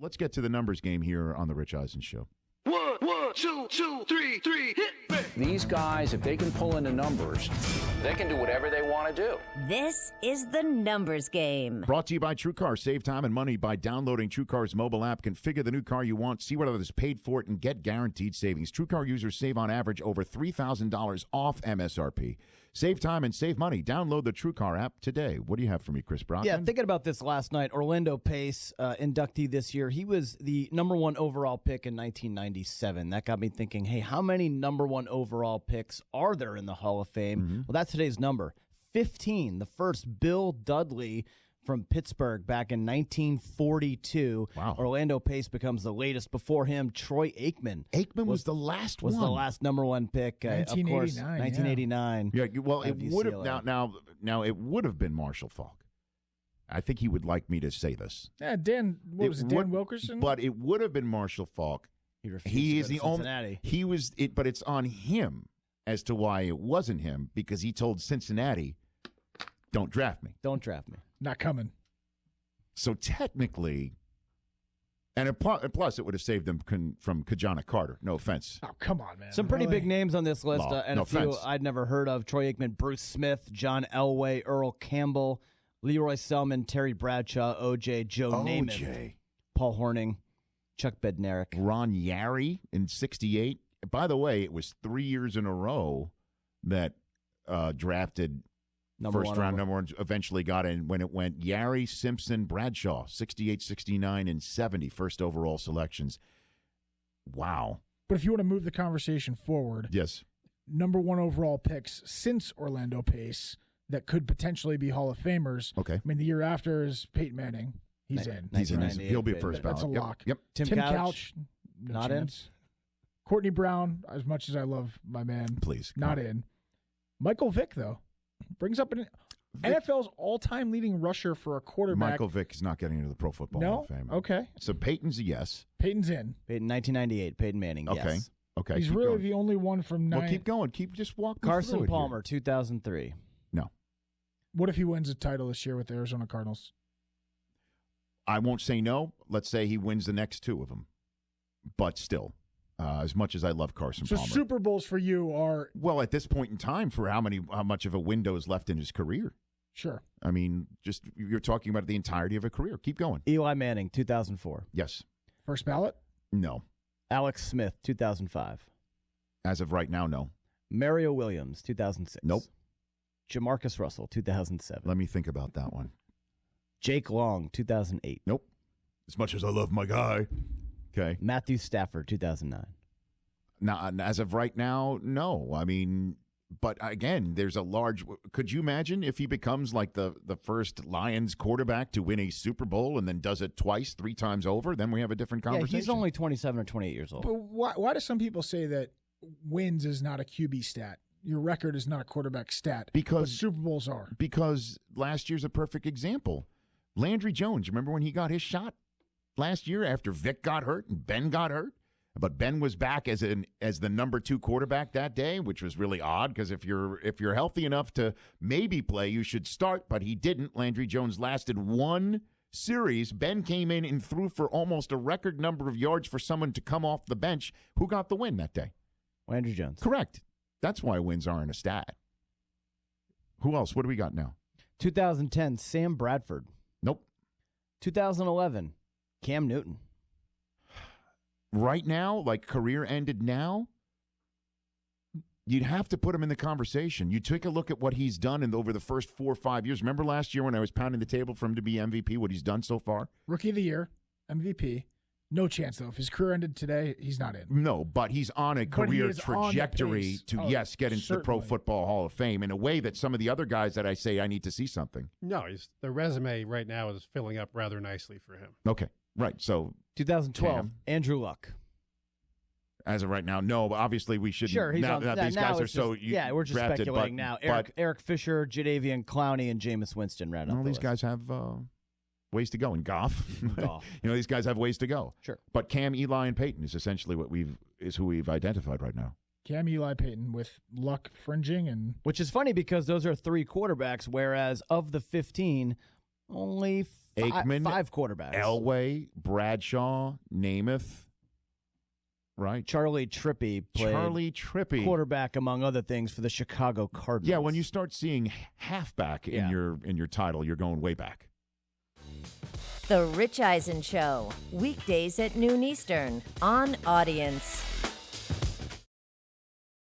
let's get to the numbers game here on the Rich Eisen Show. 1, 2, 3, hit me. These guys, if they can pull in the numbers, they can do whatever they want to do. This is the numbers game. Brought to you by TrueCar. Save time and money by downloading TrueCar's mobile app. Configure the new car you want, see what others paid for it, and get guaranteed savings. TrueCar users save on average over $3,000 off MSRP. Save time and save money. Download the TrueCar app today. What do you have for me, Chris Brockman? Yeah, thinking about this last night, Orlando Pace, inductee this year, he was the number one overall pick in 1997. That got me thinking, hey, how many number one overall picks are there in the Hall of Fame? Mm-hmm. Well, that's today's number, 15. The first, Bill Dudley from Pittsburgh back in 1942. Wow. Orlando Pace becomes the latest. Before him, Troy Aikman. Aikman was the last one. Was the last number one pick, of course, 1989. Yeah, well, it of would have UCLA. now it would have been Marshall Faulk. I think he would like me to say this. Yeah, Dan Wilkerson? But it would have been Marshall Faulk. He refused He to is go the to Cincinnati. only. He was it, but it's on him as to why it wasn't him, because he told Cincinnati, "Don't draft me." Don't draft me. Not coming. So technically, and plus it would have saved them from Kajana Carter. No offense. Oh, come on, man. Some pretty Really? big names on this list, and no a few offense. I'd never heard of. Troy Aikman, Bruce Smith, John Elway, Earl Campbell, Leroy Selman, Terry Bradshaw, O.J., Joe Namath, Paul Hornung, Chuck Bednarik. Ron Yary in '68. By the way, it was 3 years in a row that drafted first round number one, eventually got in when it went Yary, Simpson, Bradshaw, 68, 69, and 70 first overall selections. Wow. But if you want to move the conversation forward, Yes. number one overall picks since Orlando Pace that could potentially be Hall of Famers. Okay. I mean, the year after is Peyton Manning. He's in. He's in. 1998 He'll be Peyton first That's ballot. a Yep, lock. Yep. Tim Couch, no not chance. Courtney Brown, as much as I love my man, Please. not in. Michael Vick, though, brings up an NFL's all-time leading rusher for a quarterback. Michael Vick is not getting into the Pro Football No? Hall of Fame. Okay. So Peyton's a yes. Peyton's in. in 1998, Peyton Manning, Okay. yes. Okay. He's keep really going. the only one from Well, keep going. Keep just walking. Carson Palmer, 2003. No. What if he wins a title this year with the Arizona Cardinals? I won't say no. Let's say he wins the next two of them. But still, as much as I love Carson So Palmer. Super Bowls for you are Well, at this point in time, for how much of a window is left in his career? sure. I mean, just you're talking about the entirety of a career. Keep going. Eli Manning, 2004. Yes. First ballot? No. Alex Smith, 2005. As of right now, no. Mario Williams, 2006. Nope. Jamarcus Russell, 2007. Let me think about that one. Jake Long, 2008. Nope. As much as I love my guy. Okay. Matthew Stafford, 2009. Now, as of right now, no. I mean, but again, there's a large. Could you imagine if he becomes like the first Lions quarterback to win a Super Bowl and then does it twice, 3 times over? Then we have a different conversation. Yeah, he's only 27 or 28 years old. But why do some people say that wins is not a QB stat? Your record is not a quarterback stat. Because but Super Bowls are. Because last year's a perfect example. Landry Jones, remember when he got his shot last year after Vic got hurt and Ben got hurt? But Ben was back as the number 2 quarterback that day, which was really odd because if you're healthy enough to maybe play, you should start. But he didn't. Landry Jones lasted 1 series. Ben came in and threw for almost a record number of yards for someone to come off the bench. Who got the win that day? Landry Jones. Correct. That's why wins aren't a stat. Who else? What do we got now? 2010, Sam Bradford. Nope. 2011, Cam Newton. Right now, like career ended now, you'd have to put him in the conversation. You take a look at what he's done over the first 4 or 5 years. Remember last year when I was pounding the table for him to be MVP, what he's done so far? Rookie of the year, MVP. No chance, though. If his career ended today, he's not in. No, but he's on a But he career is on the trajectory pace. to, Oh, yes, get into the Pro certainly. Football Hall of Fame in a way that some of the other guys that I say I need to see something. No, the resume right now is filling up rather nicely for him. Okay, right. So 2012, Cam. Andrew Luck. as of right now, no, but obviously we shouldn't. Sure, he's now, on. now these now guys are it's so just, yeah, we're just drafted, speculating but, now. But Eric Fisher, Jadeveon Clowney, and Jameis Winston round up all the these list. guys have ways to go. And Goff, Goff. these guys have ways to go. Sure. But Cam, Eli, and Peyton is essentially who we've identified right now. Cam, Eli, Peyton with Luck fringing and Which is funny because those are 3 quarterbacks, whereas of the 15, Only Aikman, 5 quarterbacks. Elway, Bradshaw, Namath, right? Charlie Trippey played quarterback, among other things, for the Chicago Cardinals. Yeah, when you start seeing halfback in your title, you're going way back. The Rich Eisen Show, weekdays at noon Eastern on Audience.